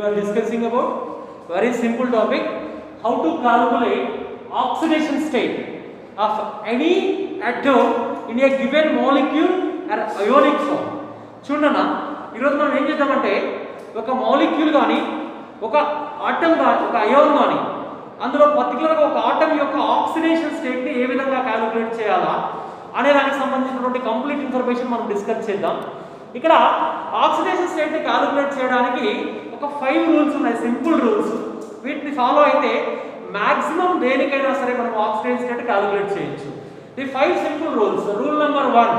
we are discussing about very simple topic, how to calculate oxidation state of any atom in a given molecule or ionic form. చూడన్నా ఈరోజు మనం ఏం చేద్దామంటే ఒక molecule కానీ ఒక ఆటమ్ కానీ ఒక అయాన్ కానీ అందులో పర్టికులర్గా ఒక ఆటమ్ యొక్క ఆక్సిడేషన్ స్టేట్ని ఏ విధంగా క్యాలిక్యులేట్ చేయాలా అనే దానికి సంబంధించినటువంటి కంప్లీట్ ఇన్ఫర్మేషన్ మనం డిస్కస్ చేద్దాం. ఇక్కడ ఆక్సిడేషన్ స్టేట్ని క్యాలిక్యులేట్ చేయడానికి ఒక 5 రూల్స్ ఉన్నాయి, సింపుల్ రూల్స్. వీటిని ఫాలో అయితే మ్యాక్సిమం దేనికైనా సరే మనం ఆక్సిడేషన్ స్టేట్ క్యాలిక్యులేట్ చేయొచ్చు. The 5 simple rules. Rule number 1,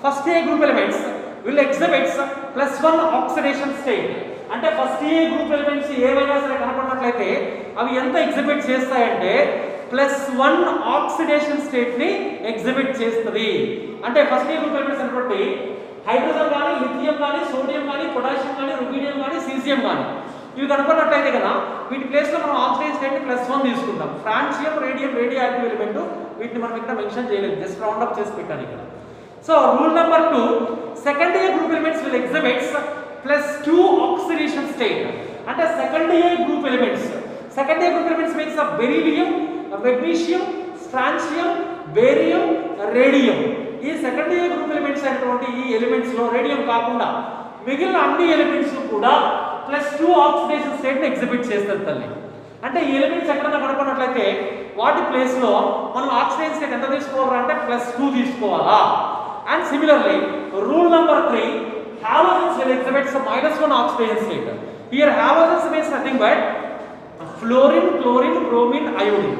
first A group elements will exhibit +1 oxidation state. అంటే ఫస్ట్ ఏ గ్రూప్ ఎలిమెంట్స్ ఏవైనా సరే కనపడినట్లయితే అవి ఎంత ఎగ్జిబిట్ చేస్తాయంటే +1 ఆక్సిడేషన్ స్టేట్ ని ఎగ్జిబిట్ చేస్తుంది. అంటే ఫస్ట్ ఏ గ్రూప్ ఎలిమెంట్స్ అంటే హైడ్రోజన్ కానీ, లిథియం కానీ, సోడియం కానీ, పొటాషియం కానీ, రుబీడియం కానీ, సీజియం కానీ ఇవి కనపడినట్లయితే కదా వీటి ప్లేస్ లో మనం ఆక్సిడేషన్ స్టేట్ ని +1 తీసుకుంటాం. Francium, radium, radio active element వీటిని మనం ఇక్కడ మెన్షన్ చేయలేదు, జస్ట్ రౌండ్ అప్ చేసి పెట్టాను ఇక్కడ. So rule number 2, second A group elements will exhibits +2 oxidation state. అంటే second A group elements means beryllium, magnesium, strontium, barium, radium. ఈ సెకండ్ ఏ గ్రూప్ ఎలిమెంట్స్ అయినటువంటి ఈ ఎలిమెంట్స్ లో రేడియం కాకుండా మిగిలిన అన్ని ఎలిమెంట్స్ కూడా +2 ఆక్సిడేషన్ స్టేట్ ని ఎగ్జిబిట్ చేస్తారు తల్లి. అంటే ఈ ఎలిమెంట్స్ ఎక్కడైనా కనపడినట్లయితే వాటి ప్లేస్ లో మనం ఆక్సిడేషన్ స్టేట్ ఎంత తీసుకోవాలంటే +2 తీసుకోవాలా. And similarly, rule number 3, halogens will exhibit -1 oxidation state. Here halogens means nothing but fluorine, chlorine, bromine, iodine.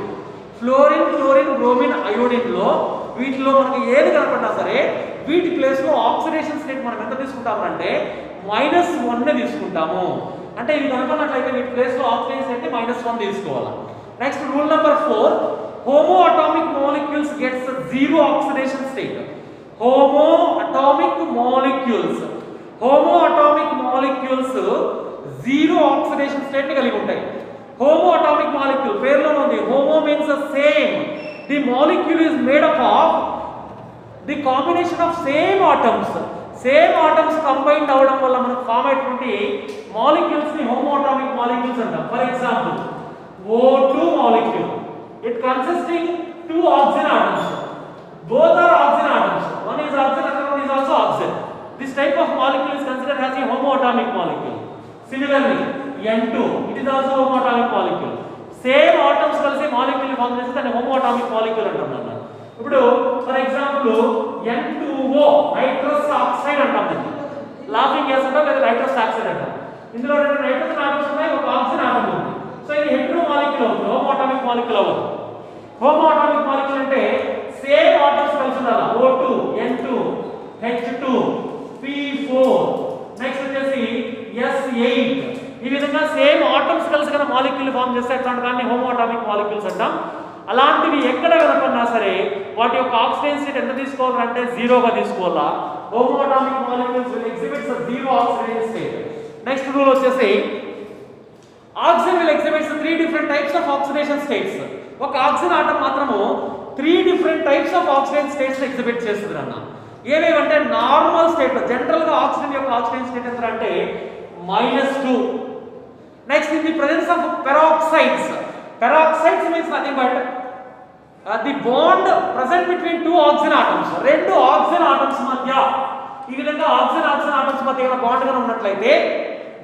Fluorine, chlorine, bromine, iodine లో వీటిలో మనకి ఏది కనపడినా సరే వీటి ప్లేస్ లో ఆక్సిడేషన్ స్టేట్ మనం ఎంత తీసుకుంటామంటే -1 ని తీసుకుంటాము. అంటే ఇవి కనుకున్నట్లయితే వీటి ప్లేస్ లో ఆక్సిడేషన్ స్టేట్ -1 తీసుకోవాలి. Next rule number 4, homo atomic molecules gets 0 oxidation state. homo atomic molecules 0 oxidation state ని కలిగి ఉంటాయి. homo atomic molecule పేరులోనే ఉంది. homo means the same. the molecule is made up of the combination of same atoms combined అవడం వల్ల మనకు form అయినటువంటి molecules ని homo atomic molecules అంటాం. For example O2 molecule, it consisting 2 oxygen atoms. Both are oxygen atoms. One is oxygen, another one is also oxygen. This type of molecule is considered as a homo atomic molecule. Similarly, N2, it is also homo atomic molecule. Same atoms కలిసి molecule form చేస్తే దాన్ని homo atomic molecule అంటాం అన్నమాట. ఇప్పుడు for example N2O nitrous oxide అంటాం. దీన్ని laughing gas అంటాం లేదా నైట్రస్ ఆక్సైడ్ అంటాం. ఇందులో 2 నైట్రస్ ఆటమ్స్ ఉన్నాయి, ఒక ఆక్సిజన్ ఆటం ఉంది. సో ఇది హెటెరో మాలిక్యూల్ అవుతుంది, homo atomic molecule అవ్వదు. homo atomic molecule అంటే సేమ్ ఆటమ్స్ కలిసి ఉండాలి. O2, N2, H2, P4, next వచ్చేసి S8. ఈ విధంగా సేమ్ ఆటమ్స్ కలిసి కన్నా మాలిక్యూల్ ఫామ్ చేస్తే అట్లాంటి దాన్ని homo atomic molecules అంటాం. అలాంటివి ఎక్కడ కనపడినా సరే వాటి యొక్క ఆక్సిడేషన్ స్టేట్ ఎంత తీసుకోవాలంటే 0గా తీసుకోవాలా. homo atomic molecules will exhibit 0 oxidation state. Next rule వచ్చేసి oxygen will exhibit 3 different types of oxidation states. ఒక ఆక్సిజన్ ఆటం మాత్రము 3 different types of oxidation states ని ఎగ్జిబిట్ చేస్తుంది అన్న. ఏవేవంటే నార్మల్ స్టేట్ లో జనరల్ గా ఆక్సిజన్ యొక్క ఆక్సిడేషన్ స్టేట్ ఎంత అంటే -2. Next in the presence of peroxides means nothing but the bond present between 2 oxygen atoms. 2 oxygen atoms మధ్య ఈ విధంగా ఆక్సిజన్ ఆటమ్స్ మధ్య ఏమైనా బాండ్ గా ఉన్నట్లయితే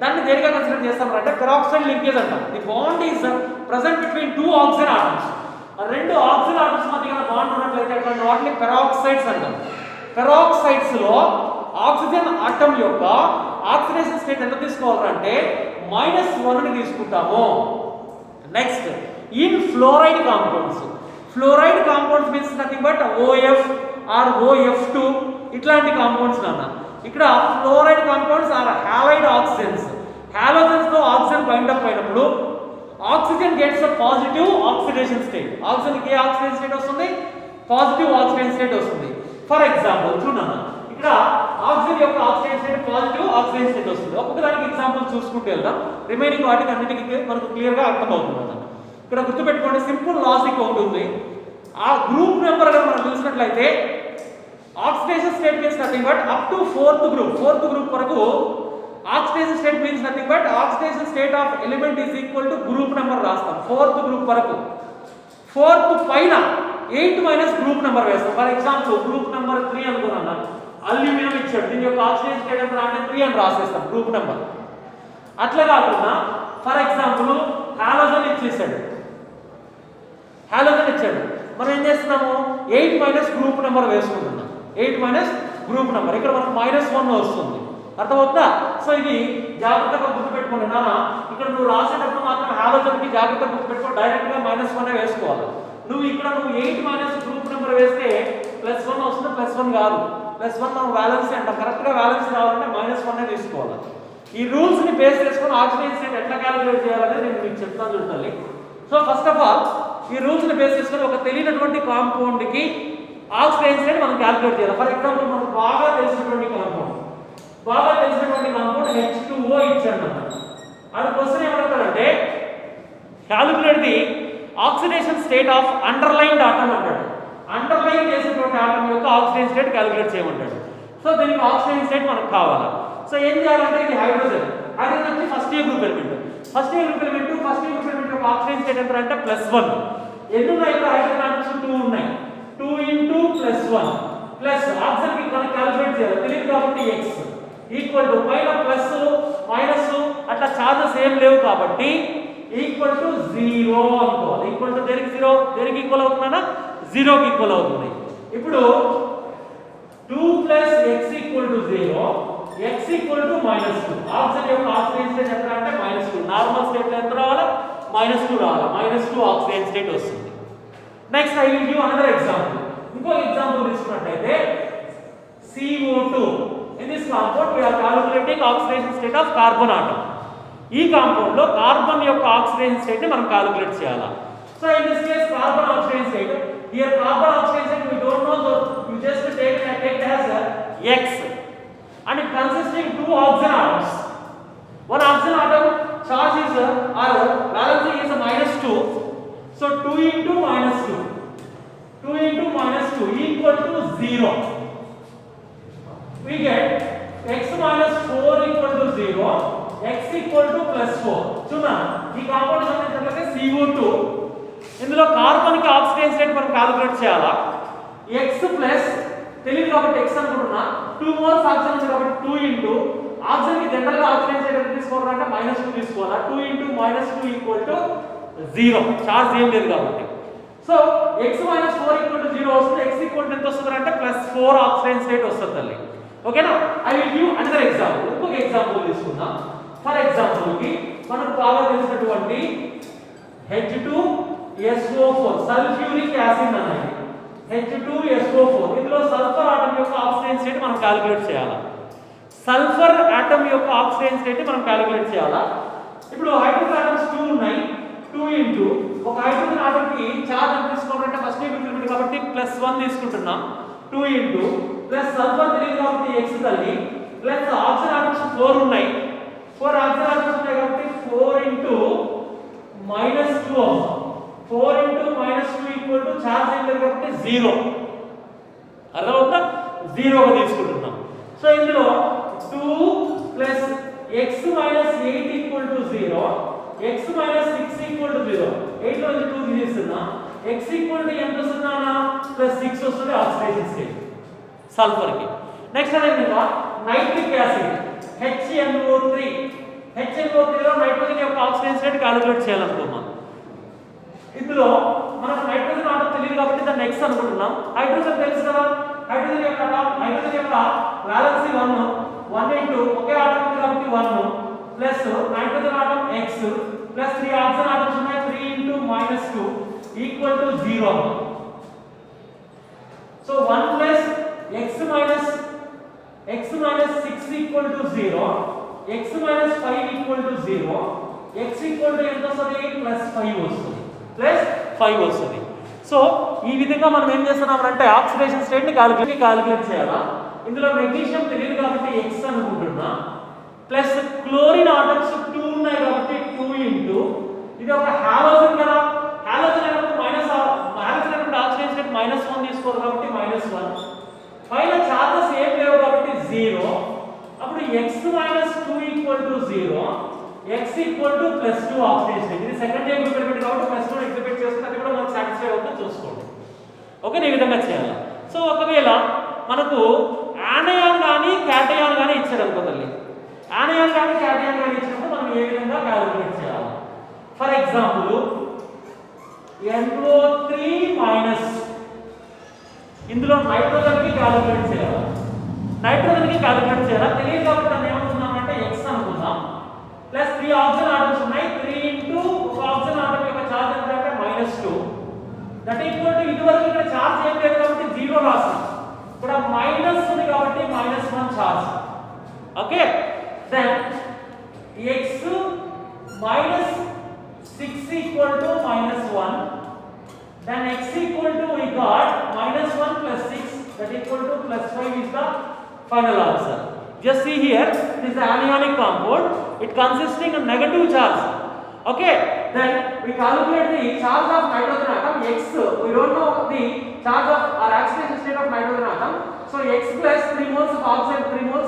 దాన్ని దేనిగా కన్సిడర్ చేస్తామంటే పెరాక్సైడ్ లింకేజ్ అంటాం. The bond is present between 2 oxygen atoms. 2 oxygen atoms మధ్య బాండ్ ఉన్నట్లయితే అట్లాంటి వాటిని పెరాక్సైడ్స్ అంటాం. పెరాక్సైడ్స్ లో ఆక్సిజన్ ఆటమ్ యొక్క ఆక్సిడేషన్ స్టేట్ ఎంత తీసుకోవాలంటే -1 ని తీసుకుంటాము. Next in fluoride compounds means nothing but OF or OF2 ఇట్లాంటి కాంపౌండ్స్ నాన్న. ఇక్కడ fluoride compounds or halide oxygens. Halogens తో ఆక్సిజన్ బైండ్ అప్ అయినప్పుడు oxygen gets a positive oxidation state. Oxygen కి ఆక్సిడేషన్ స్టేట్ వస్తుంది, పాజిటివ్ ఆక్సిడేషన్ స్టేట్ వస్తుంది. For example చూడన్నా ఇక్కడ ఆక్సిజన్ యొక్క oxidation state positive oxidation state వస్తుంది. ఒక్కొక్క దానికి ఎగ్జాంపుల్ చూసుకుంటూ వెళ్దాం, రిమైనింగ్ వాటికి అన్నిటికీ మనకు క్లియర్ గా అర్థమవుతుంది. ఇక్కడ గుర్తుపెట్టుకోండి, సింపుల్ లాజిక్ ఉంటుంది. ఆ గ్రూప్ నెంబర్ గా మనం చూసినట్లయితే oxidation state means nothing but up to 4th group వరకు oxidation state means nothing but oxidation state of element is equal to group number రాస్తాం. 4th గ్రూప్ వరకు, 4th పైన 8 మైనస్ గ్రూప్ నెంబర్ వేస్తాం. For example group number 3 అనుకున్నాను, aluminium ఇచ్చాడు, దీని యొక్క oxidation state ఎంత అంటే 3 అని రాసేస్తాం గ్రూప్ నెంబర్. అట్లా కాకుండా ఫర్ ఎగ్జాంపుల్ హాలోజన్ ఇచ్చేసాడు, హాలోజన్ ఇచ్చాడు, మనం ఏం చేస్తున్నాము 8 మైనస్ గ్రూప్ నెంబర్ వేసుకుంటున్నాం. 8 మైనస్ గ్రూప్ నెంబర్, ఇక్కడ మనకు -1 వస్తుంది. అర్థమవుతుందా? సో ఇది జాగ్రత్తగా గుర్తుపెట్టుకోండి నాన్న. ఇక్కడ నువ్వు రాసేటప్పుడు మాత్రం హాలోజన్కి జాగ్రత్తగా గుర్తుపెట్టుకో, డైరెక్ట్గా -1 వేసుకోవాలి. నువ్వు 8 మైనస్ గ్రూప్ నెంబర్ వేస్తే +1 వస్తుంది, +1 కాదు, +1 మనం వ్యాలెన్స్ అంటాం. కరెక్ట్గా వ్యాలెన్స్ రావాలంటే -1 తీసుకోవాలి. ఈ రూల్స్ని బేస్ చేసుకొని ఆక్సిడేషన్ స్టేట్ ఎట్లా క్యాలిక్యులేట్ చేయాలనేది నేను మీకు చెప్తాను చూడండి. సో ఫస్ట్ ఆఫ్ ఆల్ ఈ రూల్స్ని బేస్ చేసుకొని ఒక తెలియనటువంటి కాంపౌండ్కి ఆక్సిడేషన్ స్టేట్ మనం క్యాలిక్యులేట్ చేయాలి. ఫర్ ఎగ్జాంపుల్ మనకు బాగా తెలిసినటువంటి కాంపౌండ్ H2O ఇచ్చాడు అన్నమాట. అది క్వశ్చన్ ఏమంటారంటే calculate the oxidation state of underlined atom అంటాడు. అండర్లైన్ చేసినటువంటి ఆటమ్ యొక్క ఆక్సిడేషన్ స్టేట్ క్యాలిక్యులేట్ చేయమంటాడు. సో దీనికి ఆక్సిడేషన్ స్టేట్ మనకు కావాలి. సో ఏం చేయాలంటే ఇది హైడ్రోజన్ వచ్చి ఫస్ట్ ఇయర్ గ్రూప్ ఎలిమెంట్ యొక్క ఆక్సిడేషన్ స్టేట్ ఎంత అంటే +1. ఎన్ని ఉన్నాయి ఇక్కడ? హైడ్రోజన్ ఆటమ్స్ 2 ఉన్నాయి. 2 × +1 ప్లస్ ఆక్సిజన్ కి మనం క్యాలిక్యులేట్ చేయాలి, తెలియదు కాబట్టి x ఈక్వల్ టు పైన ప్లస్ మైనస్ అట్లా చార్జెస్ ఏం లేవు కాబట్టి ఈక్వల్ టు 0 అనుకోవాలి. ఈక్వల్ టు దేనికి 0, దేనికి ఈక్వల్ అవుతుందన్నా 0 కి ఈక్వల్ అవుతుంది. ఇప్పుడు 2 + x = 0, x = -2. ఆక్సిజన్ యొక్క ఆక్సిడేషన్ స్టేట్ ఎంత అంటే -2. నార్మల్ స్టేట్ లో ఎంత రావాలా? -2 రావాలా. -2 ఆక్సిడేషన్ స్టేట్ వస్తుంది. Next I will give another example. ఇంకో ఎగ్జాంపుల్ తీసుకున్నట్లయితే CO2. In this compound we are calculating oxidation state of carbon atom. ఈ కాంపౌండ్ లో కార్బన్ యొక్క ఆక్సిడేషన్ స్టేట్ ని మనం క్యాలిక్యులేట్ చేయాలి. So in this case carbon oxidation state, here carbon oxidation state we don't know, so you just take it as x and it consisting 2 oxygen atoms. One oxygen atom charge is or valence is -2. So 2 × -2 equal to 0. We get x - 4 = 0, x = +4. చూడండి ఈ compound సంబంధించినట్లయితే CO2, ఇందులో carbon కి oxidation state మనం calculate చేయాలా. x plus తెలియదు కాబట్టి x అనుకుంటున్నా, 2 moles oxygen ఉంది కాబట్టి 2 ఆక్సిజన్ కి జనరల్ గా ఆక్సిడేషన్ స్టేట్ ఎంత తీసుకోవాలంటే -2 తీసుకోవాలా. 2 × -2 = 0, చార్జ్ ఏం లేదు కాబట్టి. సో x - 4 = 0 వస్తుంది. x = ఎంత వస్తుంది అంటే +4 ఆక్సిడేషన్ స్టేట్ వస్తుంది తల్లి. ఓకేనా? I will give another example. ఇంకొక ఎగ్జాంపుల్ తీసుకుందాం. ఫర్ ఎగ్జాంపుల్ కి మనకు బాగా తెలిసినటువంటి H2SO4 సల్ఫ్యూరిక్ యాసిడ్ అన్నది. H2SO4 ఇందులో సల్ఫర్ ఆటం యొక్క ఆక్సిడేషన్ స్టేట్ మనం క్యాలిక్యులేట్ చేయాలి. సల్ఫర్ ఆటం యొక్క ఆక్సిడేషన్ స్టేట్ మనం క్యాలిక్యులేట్ చేయాలా. ఇప్పుడు హైడ్రోజన్ ఆటమ్స్ 2 ఉన్నాయి. 2 ఒక హైడ్రోజన్ ఆటం కి చార్జ్ ఎంత తీసుకోవాలంటే ఫస్ట్ ఎలిమెంట్ కాబట్టి +1 తీసుకుంటున్నాం. 2 ప్లస్ సల్ఫర్ తెలియదు కాబట్టి x తల్లి ప్లస్ ఆక్సిజన్ ఆటమ్స్ 4 ఉన్నాయి. 4 ఆక్సిజన్ ఆటమ్స్ ఉన్నాయి కాబట్టి 4 × -2 4 × -2 చార్జ్ ఏం లేదు కాబట్టి 0. అర్థమవుతుందా? 0 గా తీసుకుంటున్నాం. సో ఇందులో 2 + x - 8 = 0, x - 6 = 0. 8 లో నుంచి 2 తీసేస్తున్నా. x = ఎంత వస్తుందన్నా? +6 వస్తుంది ఆక్సిడేషన్ స్టేట్ సల్ఫర్ కి. నెక్స్ట్ అదేవిధంగా నైట్రిక్ యాసిడ్ HNO3. HNO3 లో నైట్రోజన్ యొక్క ఆక్సిడేషన్ స్టేట్ క్యాలిక్యులేట్ చేయాలనుకున్నాం. ఇందులో మనకు నైట్రోజన్ ఆటం తెలియదు కాబట్టి దాన్ని x అనుకుంటున్నాం. హైడ్రోజన్ తెలుసు కదా, హైడ్రోజన్ యొక్క వాలెన్స్ 1 ఒకే ఆటం ఉంది కాబట్టి 1 plus nitrogen atom x plus 3 oxygen atoms ఉన్నాయి. 3 × -2 = 0. So 1 plus x - 6 = 0, x - 5 = 0, x ఎంత వస్తుంది? +5 వస్తుంది. +5 వస్తుంది. సో ఈ విధంగా మనం ఏం చేస్తున్నామంటే ఆక్సిడేషన్ స్టేట్ ని క్యాలిక్యులేట్ చేయాలా. ఇందులో మెగ్నీషియం తెలియదు కాబట్టి x అనుకుంటున్నా. ప్లస్ క్లోరిన్ ఆటమ్స్ 2 ఉన్నాయి కాబట్టి 2 ఇది ఒక హాలోజన్ కదా, హాలోజన్ అయినప్పుడు ఆక్సిడేషన్ స్టేట్ -1 తీసుకోవాలి కాబట్టి -1. పైన చార్జెస్ ఏం లేవు కాబట్టి 0. అప్పుడు x - 2 = ఈక్వల్ టు +2 ఆక్సిడేషన్. ఇది సెకండరీ గ్రూప్ ఎలిమెంట్ కాబట్టి +2 ఎగ్జిబిట్ చేస్తుంది. అది కూడా మనకు సాటిస్ఫై అవుతుందో చూసుకోండి. ఓకే, ఈ విధంగా చేయాలి. సో ఒకవేళ మనకు యానయాన్ కానీ క్యాటయాన్ కానీ ఇచ్చారు అనుకో తల్లి, యానయాన్ కానీ క్యాటయాన్ కానీ ఇచ్చినప్పుడు మనం ఏ విధంగా క్యాలిక్యులేట్ చేయాలి? ఫర్ ఎగ్జాంపుల్ NO3- ఇందులో నైట్రోజన్కి క్యాలిక్యులేట్ చేయాలి. నైట్రోజన్కి క్యాలిక్యులేట్ చేయాలా తెలియదు కాబట్టి దాన్ని ఏమనుకుందామంటే x అనుకుందాం. ప్లస్ 3 ఆక్సిజన్ ఆటమ్స్ ఉన్నాయి. 3 ఇంటూ ఒక ఆక్సిజన్ ఆటమ్ యొక్క ఛార్జ్ ఎంత అంటే -2. దట్ ఈక్వల్ టు ఇదివరకు ఇక్కడ ఛార్జ్ ఏం లేదు కాబట్టి 0 రాసాం. ఇక్కడ మైనస్ ఉంది కాబట్టి -1 charge. Okay, then x -6 equal to -1. then x equal to we got -1 plus 6 that equal to +5 is the final answer. Just see here, this is the anionic compound. It consisting of negative charge. Okay, then we calculate the charge of nitrogen atom x. We don't know the charge of or oxidation state of nitrogen atom. So x plus 3 moles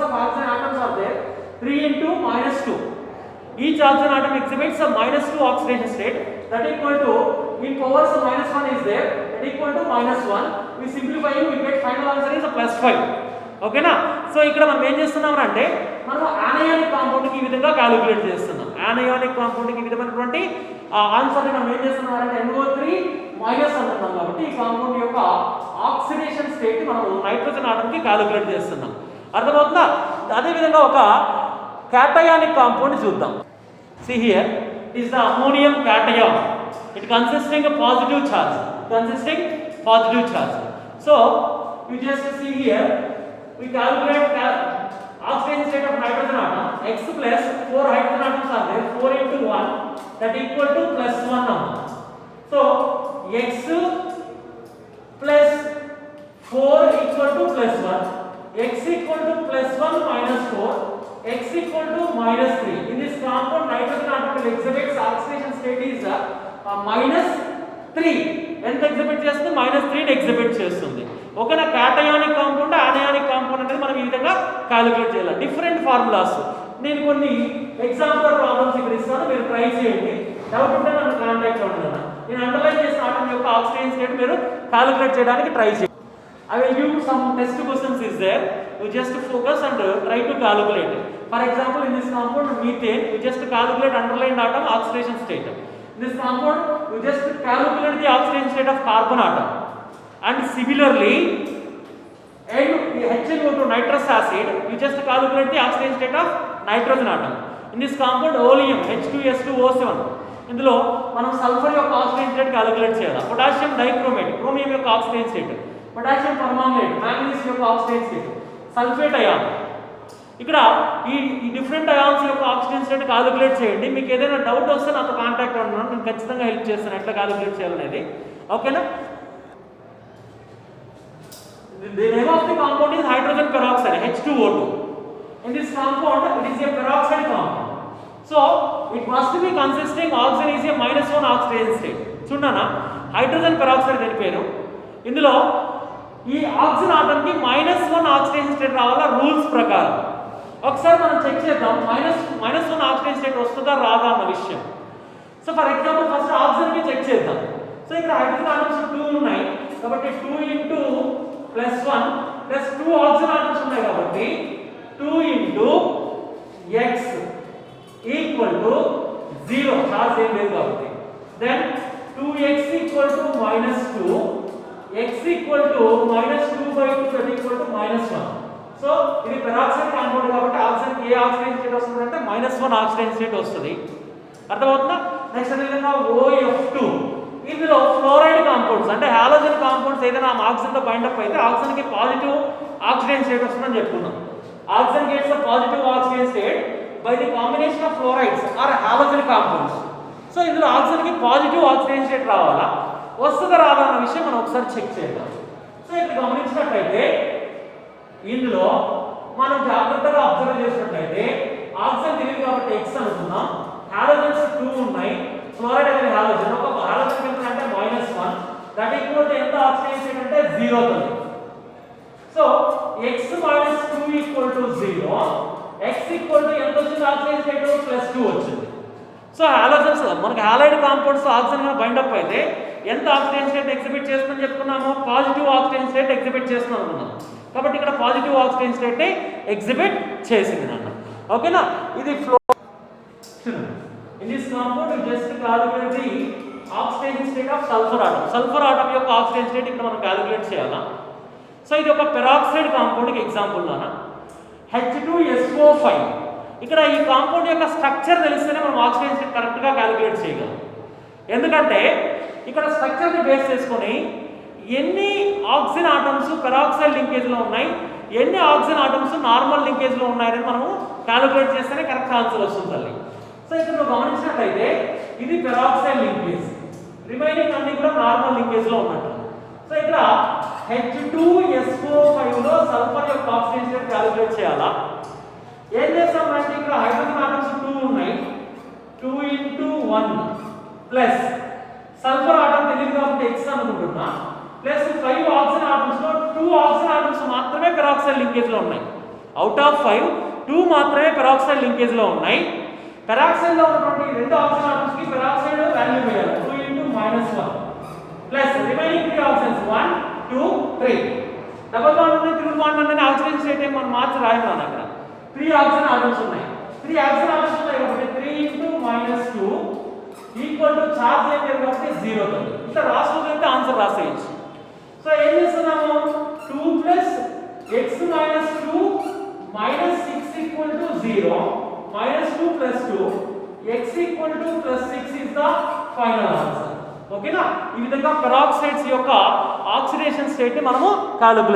of oxygen atoms are there. 3 into -2. Each oxygen atom exhibits a -2 oxidation state. That equal to in powers of -1 is there. That equal to -1. We simplify it, we get final answer is a +5. ఓకేనా? So ఇక్కడ మనం ఏం చేస్తున్నాం అంటే మనం యానయానిక్ compound కి ఈ విధంగా క్యాలిక్యులేట్ చేస్తున్నాం. యానయానిక్ కాంపౌండ్ కి ఈ విధమైనటువంటి ఆన్సర్ ని మనం ఏం చేస్తున్నాం అంటే NO3- అంటున్నాం కాబట్టి ఈ కాంపౌండ్ యొక్క ఆక్సిడేషన్ స్టేట్ ని మనం నైట్రోజన్ ఆటమ్ కి క్యాలిక్యులేట్ చేస్తున్నాం. అర్థమవుతుందా? అదే విధంగా ఒక క్యాటయానిక్ కాంపౌండ్ చూద్దాం. See here, is the ammonium cation. It consisting of positive charge. So you just see here, we calculate oxidation state of nitrogen atom. X plus 4 hydrogen atoms are there. 4 into 1 that equal to +1 now. So x plus 4 equal to +1. X equal to +1 minus 4. X equal to -3. In this compound, nitrogen atom will exhibit oxidation state is -3. ఎంత exhibit చేస్తుంది? -3 ని exhibit చేస్తుంది. ఓకేనా? Cationic compound, యానయానిక్ compound అనేది మనం ఈ విధంగా calculate చేయాలి. డిఫరెంట్ ఫార్ములాస్ నేను కొన్ని ఎగ్జాంపుల్ ప్రాబ్లమ్స్ ఇక్కడ ఇస్తాను, మీరు ట్రై చేయండి. డౌట్ ఉంటే నన్ను కాంటాక్ట్ అవ్వండి. నేను అండర్లైన్ చేసిన ఆటం యొక్క ఆక్సిడేషన్ స్టేట్ మీరు క్యాలిక్యులేట్ చేయడానికి ట్రై చేయండి. I will give you some test questions is there. You just focus and try to calculate. For example, in this compound methane, you just calculate underlined atom oxidation state. In this compound, you just calculate the oxidation state of carbon atom. And similarly, HNO2 nitrous acid, you just calculate the oxidation state of nitrogen atom. In this compound oleum H2S2O7, ఇందులో మనం sulphur యొక్క oxidation state calculate చేయాలి. Potassium dichromate, chromium యొక్క oxidation state, potassium permanganate, manganese యొక్క oxidation state, sulphate ion. ఇక్కడ ఈ different ions యొక్క oxidation state calculate చేయండి. మీకు ఏదైనా డౌట్ వస్తే నాతో కాంటాక్ట్ అవ్వండి, నేను ఖచ్చితంగా హెల్ప్ చేస్తాను ఎట్లా క్యాలిక్యులేట్ చేయాలనేది. ఓకేనా? The name of the compound is hydrogen peroxide, H2O2. In this compound, it is a peroxide compound. So, it must be consisting oxygen is a -1 oxidation state. చూడనా, హైడ్రోజన్ పెరాక్సైడ్ దీని పేరు. ఇందులో ఈ oxygen atom కి -1 oxidation state రావాలా rules ప్రకారం. ఒకసారి మనం చెక్ చేద్దాం -1 ఆక్సిడేషన్ స్టేట్ వస్తుందా రాదా అన్న విషయం. So for example first oxygen కి చెక్ చేద్దాం. సో ఇక్కడ హైడ్రోజన్ ఆటమ్స్ 2 ఉన్నాయి కాబట్టి 2 into +1 plus 2 ఆక్సిజన్ ఆటమ్స్ ఉన్నాయి కాబట్టి 2 into x equal to 0, charge ఏం లేదు కాబట్టి. then 2x equal to -2, x equal to -2/2 that equal to -1. So ఇది పెరాక్సైడ్ కాంపౌండ్ కాబట్టి ఆక్సిజన్ ఏ ఆక్సిడేషన్ స్టేట్ వస్తుందంటే -1 ఆక్సిడేషన్ స్టేట్ వస్తుంది. అర్థమవుతుందా? నెక్స్ట్ అదేవిధంగా OF2, ఇందులో ఫ్లోరైడ్ కాంపౌండ్స్ అంటే హాలోజన్ కాంపౌండ్స్ ఏదైనా ఆక్సిజన్ తో బైండ్ అప్ అయితే ఆక్సిజన్ కి పాజిటివ్ ఆక్సిడేషన్ స్టేట్ వస్తుందని చెప్పుకున్నాం. Oxygen gets a positive oxidation state by the combination of fluorides or halogen compounds. So ఇందులో ఆక్సిజన్ కి పాజిటివ్ ఆక్సిడేషన్ స్టేట్ రావాలా వస్తుందా రాదా అన్న విషయం మనం ఒకసారి చెక్ చేద్దాం. సో ఇక్కడ గమనించినట్లయితే ఇందులో మనం జాగ్రత్తగా అబ్జర్వ్ చేసినట్లయితే ఆక్సిజన్ తెలియదు కాబట్టి x అనుకుందాం. హాలోజన్స్ 2 ఉన్నాయి, ఫ్లోరైడ్ అనేది హాలోజన్. ఒక హాలోజన్ ఎంత అంటే -1 దట్ ఈక్వల్ టు ఎంత ఆక్సిడేషన్ స్టేట్ అంటే 0 అవుతుంది. So x - 2 equal to 0, x equal to ఎంత వచ్చింది ఆక్సిడేషన్ స్టేట్ +2 వచ్చింది. సో హాలోజన్స్ మనకి హాలైడ్ కాంపౌండ్స్ ఆక్సిజన్ గా బైండ్ అప్ అయితే ఎంత ఆక్సిడేషన్ స్టేట్ ఎగ్జిబిట్ చేస్తుందని చెప్పుకున్నాము, పాజిటివ్ ఆక్సిడేషన్ స్టేట్ ఎగ్జిబిట్ చేస్తుంది అనుకున్నాం. కాబట్టి ఇక్కడ పాజిటివ్ ఆక్సిడేషన్ స్టేట్ ఎగ్జిబిట్ చేసింది అన్న. ఓకేనా, ఇది flow. In this compound just calculate the oxidation state of sulphur atom. Sulphur atom యొక్క ఆక్సిడేషన్ స్టేట్ ఇక్కడ మనం క్యాలిక్యులేట్ చేయాలా. సో ఇది ఒక పెరాక్సైడ్ కాంపౌండ్కి ఎగ్జాంపుల్ నాన్న. H2SO5. ఇక్కడ ఈ కాంపౌండ్ యొక్క స్ట్రక్చర్ తెలిస్తేనే మనం ఆక్సిడేషన్ స్టేట్ కరెక్ట్గా క్యాలిక్యులేట్ చేయగలం. ఎందుకంటే ఇక్కడ స్ట్రక్చర్ని బేస్ చేసుకొని ఎన్ని ఆక్సిజన్ ఆటమ్స్ పెరాక్సైడ్ లింకేజ్లో ఉన్నాయి, ఎన్ని ఆక్సిజన్ ఆటమ్స్ నార్మల్ లింకేజ్లో ఉన్నాయని మనము క్యాలిక్యులేట్ చేస్తేనే కరెక్ట్ ఆన్సర్ వస్తుంది తల్లి. సో ఇక్కడ నువ్వు గమనించినట్లయితే ఇది పెరాక్సైడ్ లింకేజ్, రిమైనింగ్ అన్ని కూడా నార్మల్ లింకేజ్లో ఉన్నట్టు. సో ఇక్కడ H2SO5లో సల్ఫర్ యొక్క ఆక్సిజన్ స్టేట్ క్యాలిక్యులేట్ చేయాలా. ఏం చేస్తామంటే ఇక్కడ హైడ్రోజన్ ఆటమ్స్ 2 ఉన్నాయి, 2 × 1 ప్లస్ సల్ఫర్ ఆటం తెలియదు కాబట్టి X అనుకుంటున్నా, ప్లస్ 5 ఆక్సిజన్ ఆటమ్స్ లో 2 ఆక్సిజన్ ఆటమ్స్ మాత్రమే పెరాక్సైడ్ లింకేజ్ లో ఉన్నాయి. అవుట్ ఆఫ్ 5 2 మాత్రమే పెరాక్సైడ్ లింకేజ్ లో ఉన్నాయి. పెరాక్సైడ్ లో ఉన్నటువంటి 2 ఆక్సిజన్ ఆటమ్స్ కి పెరాక్సైడ్ వాల్యూ వేయాలి, 2 × -1 plus remaining 3 oxygens 1 2 3. Double bond ఉంది, ట్రిపుల్ బాండ్ ఉంది, ఆక్సిజన్ స్టేట్ మనం మార్చి రాయమన్నాను. అక్కడ 3 ఆక్సిజన్ ఆటమ్స్ ఉన్నాయి, 3 ఆక్సిజన్ ఆటమ్స్ ఉన్నాయి కాబట్టి 3 × -2 ఈక్వల్ టు చార్జ్ ఏం లేదు కాబట్టి 0 అవుతుంది. ఇట్లా రాసుకోగలిగితే ఆన్సర్ రాసేయచ్చు. సో ఏం చేస్తున్నాము, 2 + x - 2 - 6 = 0, -2 + 2 x = +6 is the final answer. ఓకేనా, ఈ విధంగా పెరాక్సైడ్స్ యొక్క ఆక్సిడేషన్ స్టేట్ ని మనము క్యాలిక్యులేట్